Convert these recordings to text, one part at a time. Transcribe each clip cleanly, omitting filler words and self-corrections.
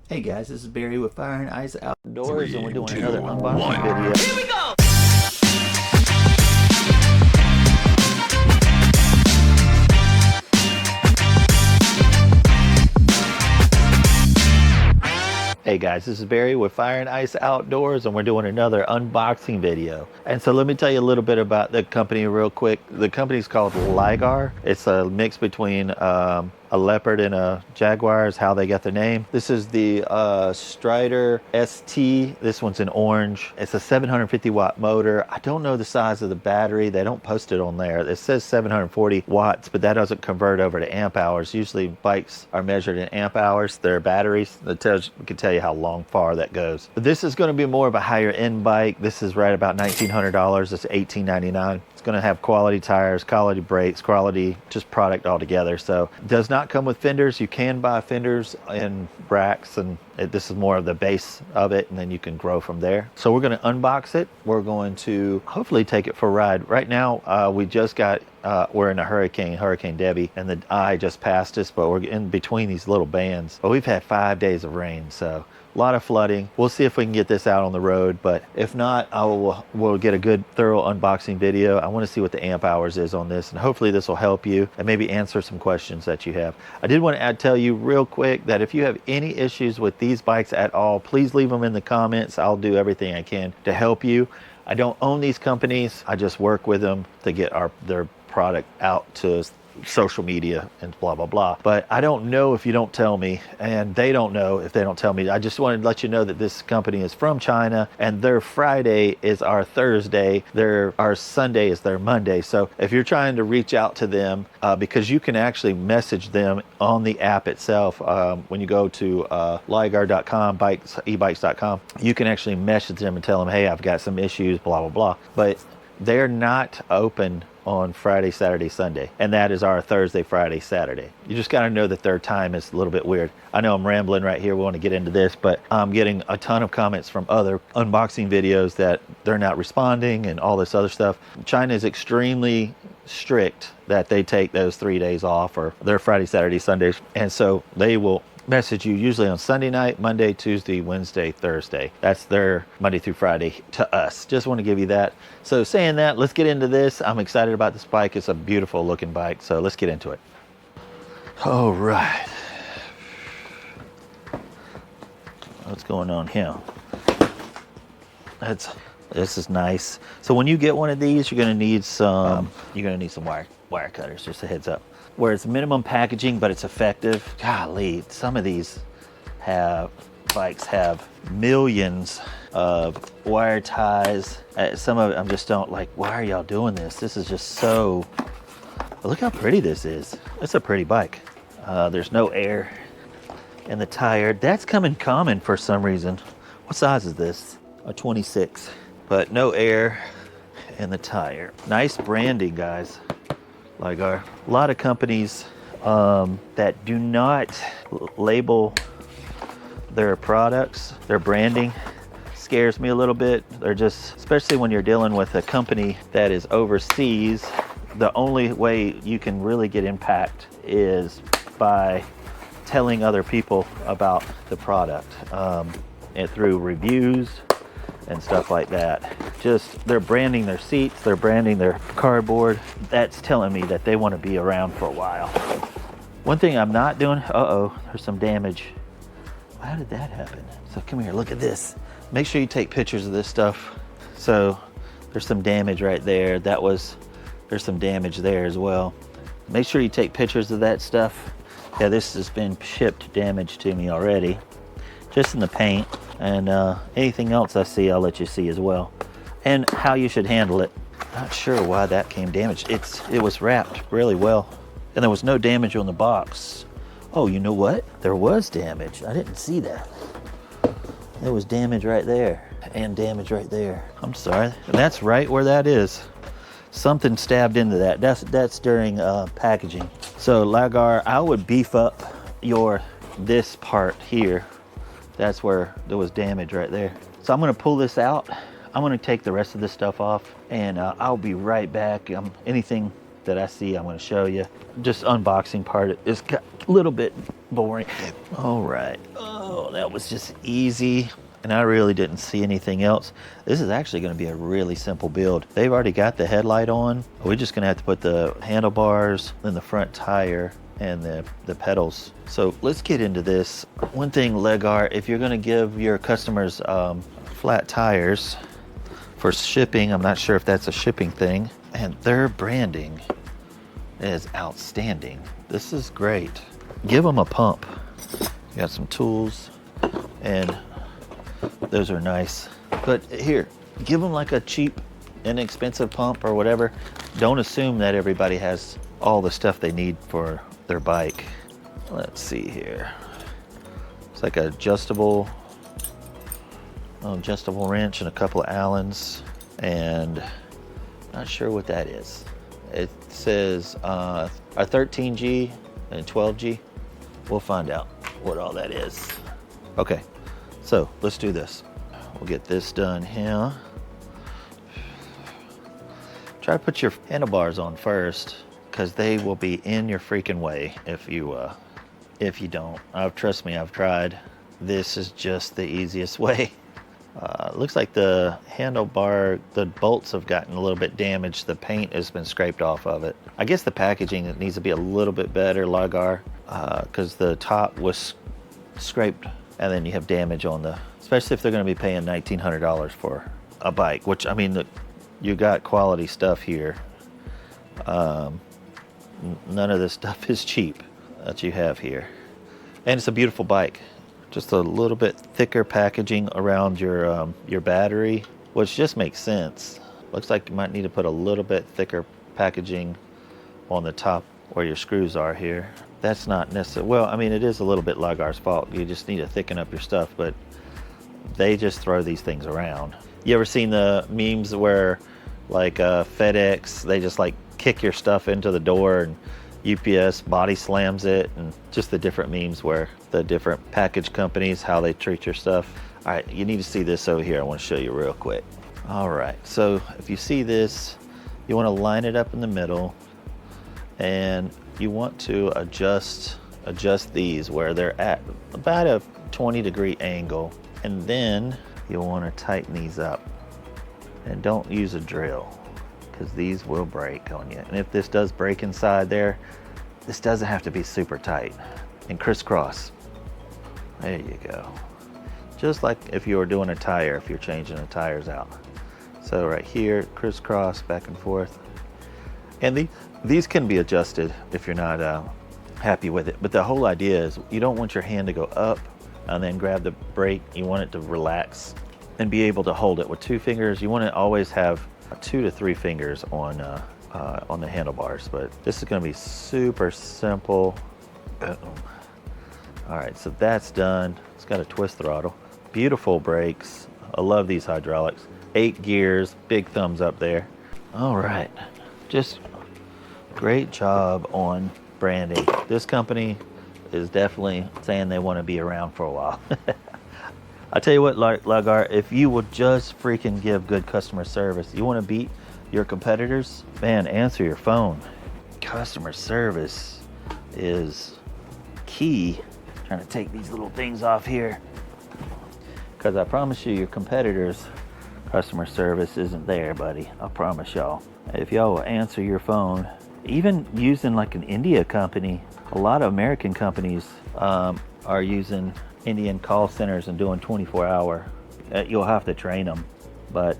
Hey guys, this is Barry with Fire and Ice Outdoors, and we're doing 3, another 2, unboxing 1. video. Here we go! Hey guys, this is Barry with Fire and Ice Outdoors, and we're doing another unboxing video. And so let me tell you a little bit about the company real quick. The company's called Leoguar. It's a mix between a leopard and a jaguar is how they got the name. This is the Strider ST. This one's in orange. It's a 750 watt motor. I don't know the size of the battery. They don't post it on there. It says 740 watts, but that doesn't convert over to amp hours. Usually bikes are measured in amp hours. They're batteries. That can tell you how long far that goes. But this is going to be more of a higher end bike. This is right about $1,900. It's $1,899. It's going to have quality tires, quality brakes, quality just product altogether. So it does not come with fenders. You can buy fenders and racks, and this is more of the base of it, and then you can grow from there. So we're going to unbox it. We're going to hopefully take it for a ride. Right now we just got we're in a Hurricane Debbie, and the eye just passed us, but we're in between these little bands. But we've had 5 days of rain, so a lot of flooding. We'll see if we can get this out on the road, but if not, we'll get a good thorough unboxing video. I want to see what the amp hours is on this, and hopefully this will help you and maybe answer some questions that you have. I did want to tell you real quick that if you have any issues with these bikes at all, please leave them in the comments. I'll do everything I can to help you. I don't own these companies. I just work with them to get their product out to social media and blah blah blah. But I don't know if you don't tell me, and they don't know if they don't tell me. I just wanted to let you know that this company is from China, and their Friday is our Thursday, our Sunday is their Monday. So if you're trying to reach out to them, because you can actually message them on the app itself, when you go to leoguer.com, ebikes.com, you can actually message them and tell them, hey, I've got some issues, blah blah blah. But they're not open on Friday, Saturday, Sunday, and that is our Thursday, Friday, Saturday. You just got to know that their time is a little bit weird. I know I'm rambling right here. We want to get into this, but I'm getting a ton of comments from other unboxing videos that they're not responding and all this other stuff. China is extremely strict that they take those 3 days off, or their Friday, Saturday, Sundays, and so they will message you usually on Sunday night, Monday, Tuesday, Wednesday, Thursday. That's their Monday through Friday to us. Just want to give you that. So saying that, let's get into this. I'm excited about this bike. It's a beautiful looking bike. So let's get into it. All right. What's going on here? This is nice. So when you get one of these, you're gonna need some wire cutters, just a heads up. Where it's minimum packaging, but it's effective. Golly, some of these bikes have millions of wire ties. Some of it I'm just don't like, why are y'all doing this? This is just so, look how pretty this is. It's a pretty bike. There's no air in the tire. That's coming common for some reason. What size is this? A 26, but no air in the tire. Nice branding, guys. Like a lot of companies that do not label their products, their branding scares me a little bit. They're just, especially when you're dealing with a company that is overseas, the only way you can really get impact is by telling other people about the product, and through reviews and stuff like that. Just, they're branding their seats, they're branding their cardboard. That's telling me that they want to be around for a while. One thing I'm not doing, there's some damage. How did that happen? So come here, look at this. Make sure you take pictures of this stuff. So there's some damage right there. There's some damage there as well. Make sure you take pictures of that stuff. Yeah, this has been shipped damage to me already, just in the paint. And anything else I see, I'll let you see as well. And how you should handle it. Not sure why that came damaged. It was wrapped really well. And there was no damage on the box. Oh, you know what? There was damage. I didn't see that. There was damage right there and damage right there. I'm sorry. And that's right where that is. Something stabbed into that. That's during packaging. So Leoguer, I would beef up this part here. That's where there was damage right there. So I'm gonna pull this out. I'm gonna take the rest of this stuff off, and I'll be right back. Anything that I see, I'm gonna show you. Just unboxing part is a little bit boring. All right. Oh, that that was just easy, and I really didn't see anything else. This is actually going to be a really simple build. They've already got the headlight on. We're just going to have to put the handlebars, then the front tire, and the pedals. So let's get into this. One thing, Leoguar, if you're going to give your customers flat tires for shipping, I'm not sure if that's a shipping thing, and their branding is outstanding. This is great. Give them a pump. You got some tools, and those are nice. But here, give them like a cheap, inexpensive pump or whatever. Don't assume that everybody has all the stuff they need for their bike. Let's see here. It's like an adjustable wrench and a couple of Allens, and not sure what that is. It says a 13G and 12G. We'll find out what all that is. Okay, so let's do this. We'll get this done here. Try to put your handlebars on first, because they will be in your freaking way if you don't. Trust me, I've tried. This is just the easiest way. Looks like the handlebar, the bolts have gotten a little bit damaged. The paint has been scraped off of it. I guess the packaging, it needs to be a little bit better, Leoguar, because the top was scraped, and then you have damage on the, especially if they're going to be paying $1,900 for a bike, which, I mean, you got quality stuff here. None of this stuff is cheap that you have here. And it's a beautiful bike. Just a little bit thicker packaging around your battery, which just makes sense. Looks like you might need to put a little bit thicker packaging on the top where your screws are here. That's not necessarily, well, I mean, it is a little bit Leoguar's fault. You just need to thicken up your stuff, but they just throw these things around. You ever seen the memes where like FedEx, they just like kick your stuff into the door, and UPS body slams it, and just the different memes where the different package companies, how they treat your stuff. All right, you need to see this over here. I want to show you real quick. All right, so if you see this, you want to line it up in the middle, and you want to adjust these where they're at about a 20-degree angle, and then you'll want to tighten these up. And don't use a drill, because these will break on you. And if this does break inside there, this doesn't have to be super tight. And crisscross. There you go. Just like if you were doing a tire, if you're changing the tires out. So right here, crisscross back and forth. And these can be adjusted if you're not happy with it. But the whole idea is you don't want your hand to go up and then grab the brake. You want it to relax and be able to hold it with 2 fingers. You want to always have 2 to 3 fingers on the handlebars, but this is going to be super simple. All right, so that's done. It's got a twist throttle. Beautiful brakes. I love these hydraulics. 8 gears, big thumbs up there. All right, just great job on branding. This company is definitely saying they want to be around for a while. I tell you what, Leoguar, if you will just freaking give good customer service, you want to beat your competitors, man, answer your phone. Customer service is key. Trying to take these little things off here, because I promise you, your competitors' customer service isn't there, buddy. I promise y'all. If y'all will answer your phone, even using like an India company, a lot of American companies are using Indian call centers and doing 24-hour. You'll have to train them, but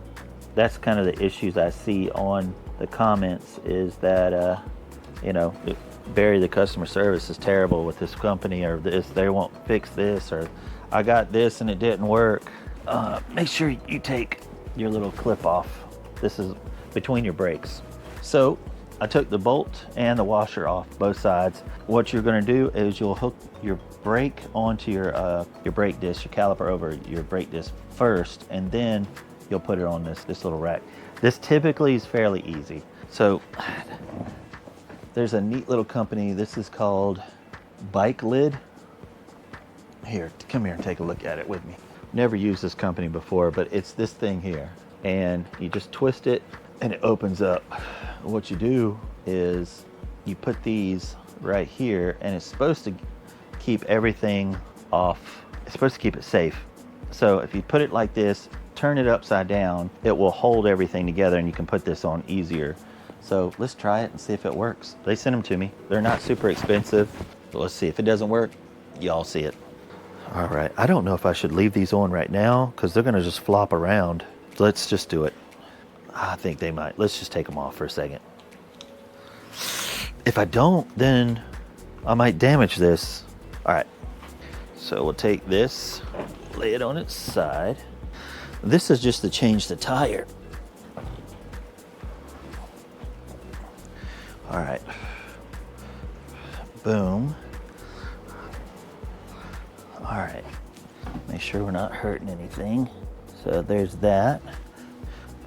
that's kind of the issues I see on the comments, is that you know, Barry, the customer service is terrible with this company, or this, they won't fix this, or I got this and it didn't work. Make sure you take your little clip off. This is between your brakes. So I took the bolt and the washer off both sides. What you're going to do is you'll hook your brake onto your brake disc, your caliper over your brake disc first, and then you'll put it on this little rack. This typically is fairly easy. So there's a neat little company. This is called Bike Lid. Here, come here and take a look at it with me. Never used this company before, but it's this thing here. And you just twist it and it opens up. What you do is you put these right here, and it's supposed to keep everything off It's supposed to keep it safe. So if you put it like this, turn it upside down, it will hold everything together and you can put this on easier. So let's try it and see if it works. They sent them to me. They're not super expensive. But let's see if it doesn't work, y'all see it. All right, I don't know if I should leave these on right now because they're gonna just flop around. Let's just do it. I think they might. Let's just take them off for a second. If I don't, then I might damage this. All right, so we'll take this, lay it on its side. This is just to change the tire. All right, boom. All right, make sure we're not hurting anything. So there's that.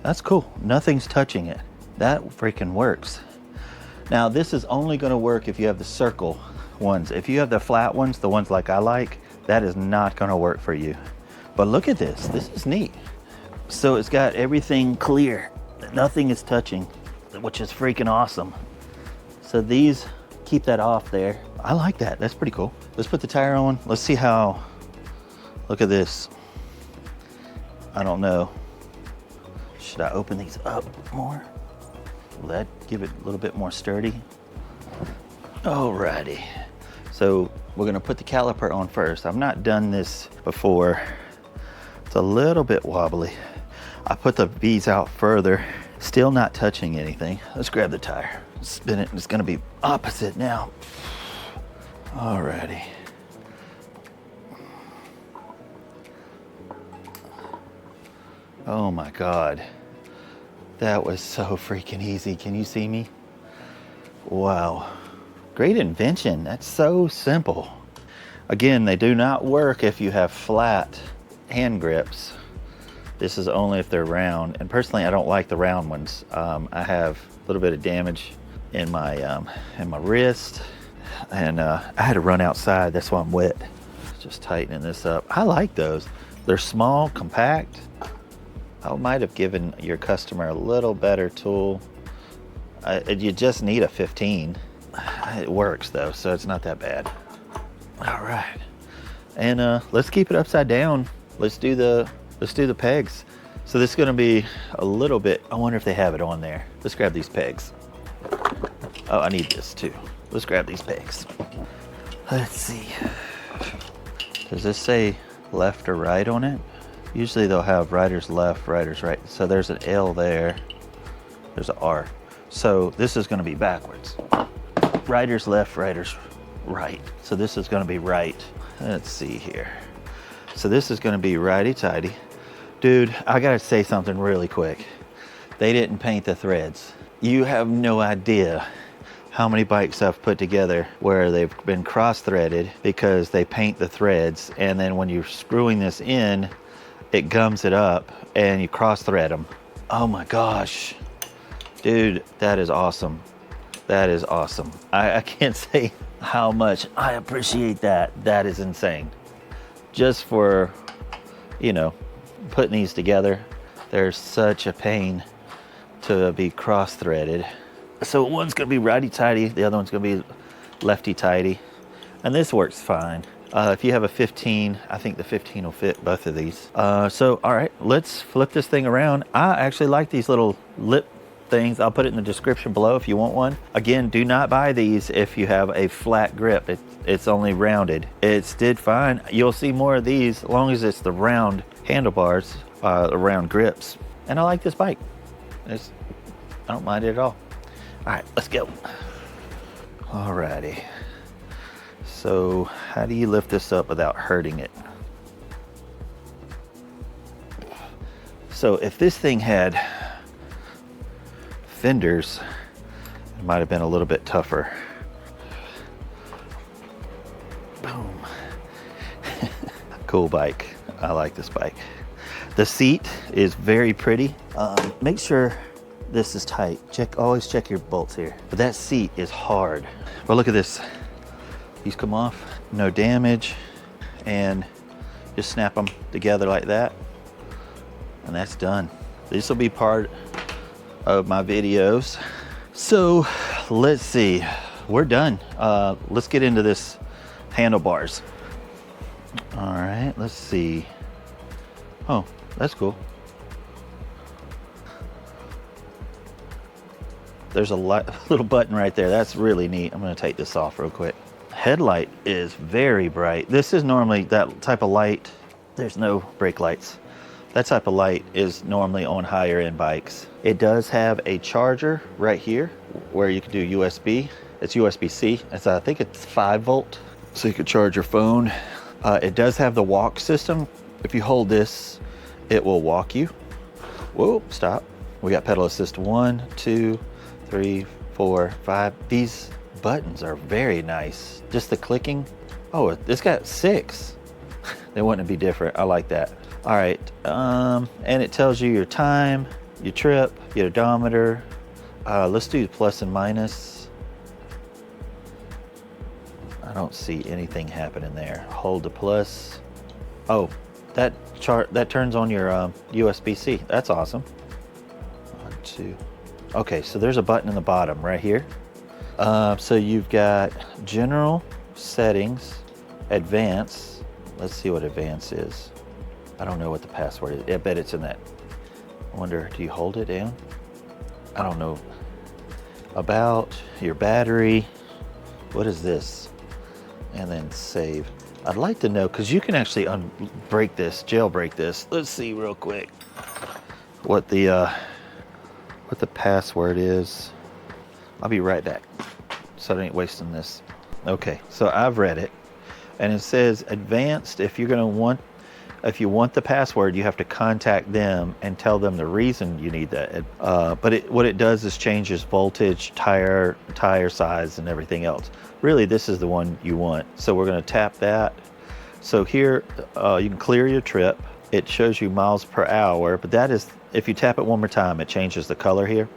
That's cool, nothing's touching it. That freaking works. Now this is only gonna work if you have the circle ones. If you have the flat ones, the ones like I like, that is not gonna work for you. But look at this, this is neat. So it's got everything clear, nothing is touching, which is freaking awesome. So these, keep that off there. I like that, that's pretty cool. Let's put the tire on, let's see how, look at this. I don't know, should I open these up more? Will that give it a little bit more sturdy? Alrighty, so we're gonna put the caliper on first. I've not done this before. It's a little bit wobbly. I put the V's out further, still not touching anything. Let's grab the tire, spin it, and it's gonna be opposite now. Alrighty. Oh my God. That was so freaking easy. Can you see me? Wow. Great invention. That's so simple. Again, they do not work if you have flat hand grips. This is only if they're round. And personally, I don't like the round ones. I have a little bit of damage in my wrist. And I had to run outside. That's why I'm wet. Just tightening this up. I like those. They're small, compact. I might have given your customer a little better tool. You just need a 15. It works though, so it's not that bad. All right, and let's keep it upside down. Let's do the pegs. So this is gonna be a little bit. I wonder if they have it on there. Let's grab these pegs. Oh, I need this too. Let's grab these pegs. Let's see. Does this say left or right on it? Usually they'll have riders left, riders right. So there's an L there, there's an R. So this is gonna be backwards. Riders left, riders right. So this is gonna be right. Let's see here. So this is gonna be righty-tighty. Dude, I gotta say something really quick. They didn't paint the threads. You have no idea how many bikes I've put together where they've been cross-threaded because they paint the threads, and then when you're screwing this in, it gums it up and you cross thread them. Oh my gosh, dude, that is awesome. That is awesome. I can't say how much I appreciate that. That is insane. Just for, you know, putting these together, they're such a pain to be cross threaded. So one's gonna be righty-tighty, the other one's gonna be lefty-tighty. And this works fine. If you have a 15, I think the 15 will fit both of these. So, all right, let's flip this thing around. I actually like these little lip things. I'll put it in the description below if you want one. Again, do not buy these if you have a flat grip. It's only rounded. It's did fine. You'll see more of these as long as it's the round handlebars, the round grips. And I like this bike. I don't mind it at all. All right, let's go. All righty. So how do you lift this up without hurting it? So if this thing had fenders, it might have been a little bit tougher. Boom. Cool bike. I like this bike. The seat is very pretty. Make sure this is tight. Always check your bolts here. But that seat is hard. But look at this. These come off, no damage, and just snap them together like that, and that's done. This will be part of my videos. So let's see, we're done. Let's get into this handlebars. All right, let's see. Oh, that's cool. There's a little button right there. That's really neat. I'm gonna take this off real quick. Headlight is very bright. This is normally that type of light. There's no brake lights. That type of light is normally on higher end bikes. It does have a charger right here where you can do USB. It's USB-C. I think it's 5 volt. So you can charge your phone. It does have the walk system. If you hold this, it will walk you. Whoa, stop. We got pedal assist 1, 2, 3, 4, 5. These buttons are very nice. Just the clicking. Oh, this got 6. They wouldn't be different. I like that. All right, and it tells you your time, your trip, your odometer. Let's do plus and minus. I don't see anything happening there. Hold the plus. Oh, that turns on your USB-C. That's awesome. 1, 2. Okay, so there's a button in the bottom right here. So you've got general, settings, advanced. Let's see what advanced is. I don't know what the password is. I bet it's in that. I wonder, do you hold it down? I don't know. About your battery. What is this? And then save. I'd like to know, because you can actually break this, jailbreak this. Let's see real quick what the password is. I'll be right back, so I ain't wasting this. Okay, so I've read it, and it says advanced. If you want the password, you have to contact them and tell them the reason you need that. But what it does is changes voltage, tire size, and everything else. Really, this is the one you want. So we're going to tap that. So here, you can clear your trip. It shows you miles per hour, but that is, if you tap it one more time, it changes the color here.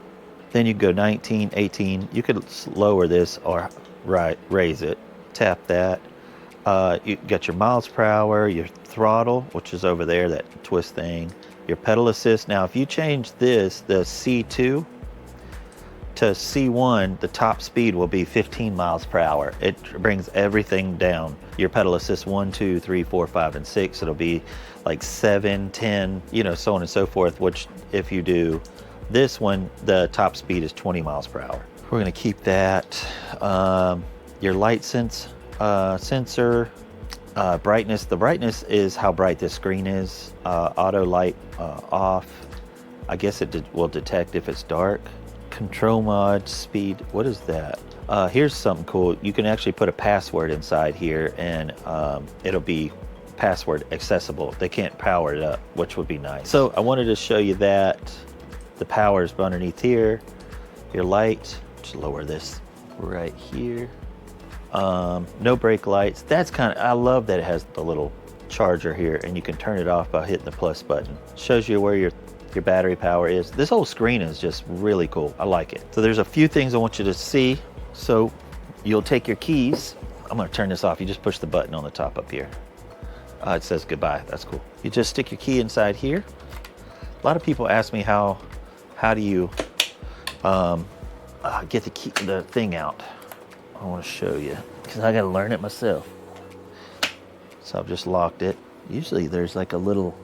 Then you go 19, 18. You could lower this or raise it. Tap that. You got your miles per hour, your throttle, which is over there, that twist thing, your pedal assist. Now, if you change this, the C2 to C1, the top speed will be 15 miles per hour. It brings everything down. Your pedal assist 1, 2, 3, 4, 5, and 6. It'll be like 7, 10, so on and so forth, which if you do this one, the top speed is 20 miles per hour. We're gonna keep that. Your light sensor, brightness. The brightness is how bright this screen is. Auto light off. I guess it will detect if it's dark. Control mod, speed. What is that? Here's something cool. You can actually put a password inside here, and it'll be password accessible. They can't power it up, which would be nice. So I wanted to show you that. The power is underneath here. Your light. Just lower this right here. No brake lights. That's I love that it has the little charger here, and you can turn it off by hitting the plus button. Shows you where your battery power is. This whole screen is just really cool. I like it. So there's a few things I want you to see. So you'll take your keys. I'm gonna turn this off. You just push the button on the top up here. It says goodbye. That's cool. You just stick your key inside here. A lot of people ask me how do you get the thing out. I want to show you because I got to learn it myself. So I've just locked it. Usually there's like a little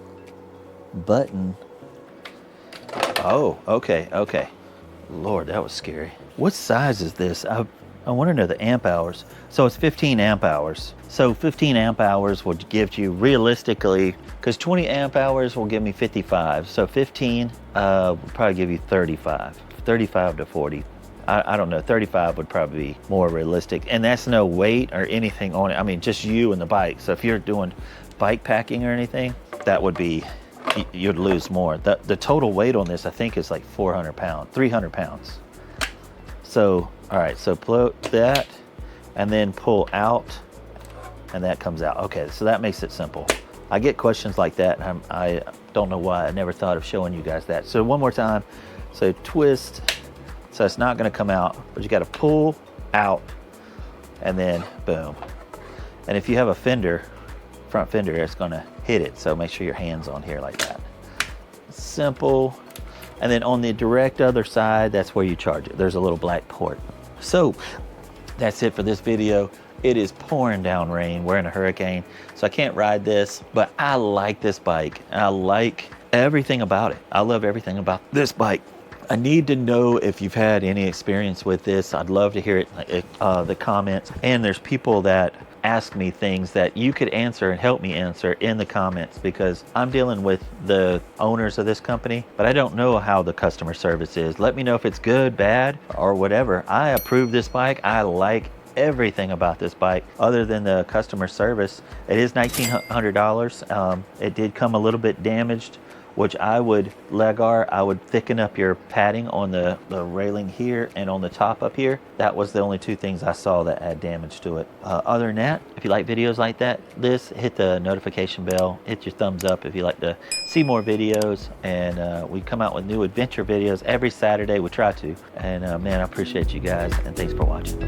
button. Oh, okay. Lord, that was scary. What size is this? I want to know the amp hours. So it's 15 amp hours. So 15 amp hours would give you realistically, because 20 amp hours will give me 55. So 15 would probably give you 35 to 40. I don't know, 35 would probably be more realistic. And that's no weight or anything on it. I mean, just you and the bike. So if you're doing bike packing or anything, that would be, you'd lose more. The total weight on this, I think, is like 400 pounds, 300 pounds. So, all right, so float that and then pull out, and that comes out. Okay, so that makes it simple. I get questions like that, and I don't know why I never thought of showing you guys that. So one more time, so twist. So it's not going to come out, but you got to pull out and then boom. And if you have a fender, front fender, it's going to hit it. So make sure your hand's on here like that. Simple. And then on the direct other side, that's where you charge it. There's a little black port. So that's it for this video. It is pouring down rain. We're in a hurricane, so I can't ride this, but I like this bike. I like everything about it. I love everything about this bike. I need to know if you've had any experience with this. I'd love to hear it, the comments. And there's people that ask me things that you could answer and help me answer in the comments, because I'm dealing with the owners of this company, but I don't know how the customer service is. Let me know if it's good, bad, or whatever. I approve this bike. I like everything about this bike other than the customer service. It is $1,900. It did come a little bit damaged, which I would, Leoguar, I would thicken up your padding on the railing here and on the top up here. That was the only two things I saw that had damage to it. Other than that, if you like videos like that, hit the notification bell, hit your thumbs up if you like to see more videos. And we come out with new adventure videos every Saturday. We try to. And man, I appreciate you guys, and thanks for watching.